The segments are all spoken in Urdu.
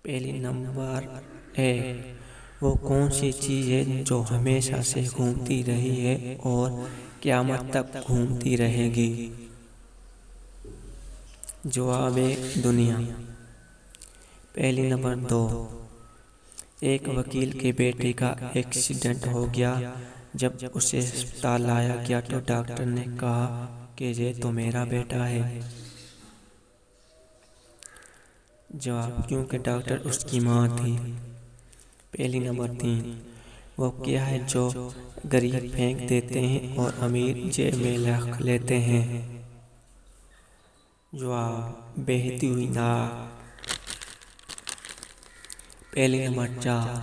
پہلی نمبر ایک، وہ کون سی چیز ہے جو ہمیشہ سے گھومتی رہی ہے اور قیامت تک گھومتی رہے گی؟ جواب ہے دنیا۔ پہلی نمبر دو، ایک وکیل کے بیٹے کا ایکسیڈنٹ ہو گیا۔ جب اسے ہسپتال لایا گیا تو ڈاکٹر نے کہا کہ یہ تو میرا بیٹا ہے۔ جواب، کیونکہ ڈاکٹر اس کی ماں تھی۔ پہلی نمبر تین، وہ کیا ہے جو غریب پھینک دیتے ہیں اور امیر جیب میں رکھ لیتے ہیں؟ جواب، بہتی ہوئی ناک۔ پہلی نمبر چار،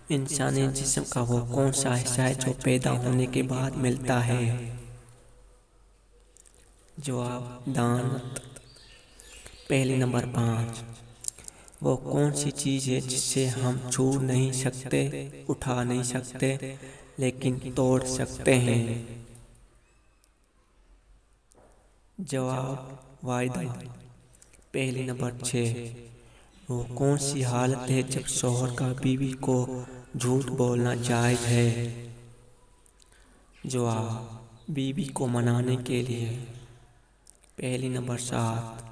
انسانی جسم کا وہ کون سا حصہ ہے جو پیدا ہونے کے بعد ملتا ہے؟ جواب، دانت۔ پہلی نمبر پانچ، وہ کون سی چیز ہے جسے ہم چھو نہیں سکتے، اٹھا نہیں سکتے لیکن توڑ سکتے ہیں؟ جواب، وعدہ۔ پہلی نمبر چھ، وہ کون سی حالت ہے جب شوہر کا بیوی کو جھوٹ بولنا جائز ہے؟ جواب، بیوی کو منانے کے لیے۔ پہلی نمبر سات،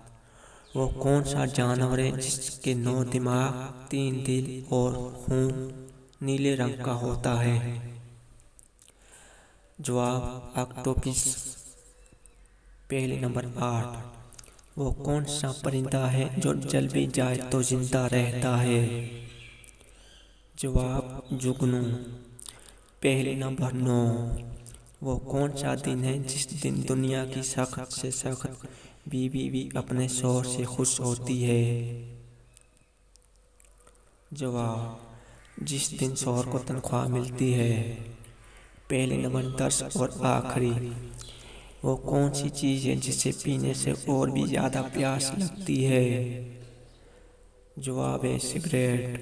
وہ کون سا جانور ہے جس کے 9 دماغ، 3 دل اور خون نیلے رنگ کا ہوتا ہے؟ جواب، آکٹوپس۔ پہلی نمبر آٹھ، وہ کون سا پرندہ ہے جو جل بھی جائے تو زندہ رہتا ہے؟ جواب، جگنو۔ پہلی نمبر نو، وہ کون سا دن ہے جس دن دنیا کی سخت سے سخت بیوی بھی اپنے شوہر سے خوش ہوتی ہے؟ جواب، جس دن شوہر کو تنخواہ ملتی ہے۔ پہلی نمبر 10 اور آخری، وہ کون سی چیز ہے جسے پینے سے اور بھی زیادہ پیاس لگتی ہے؟ جواب ہے سگریٹ۔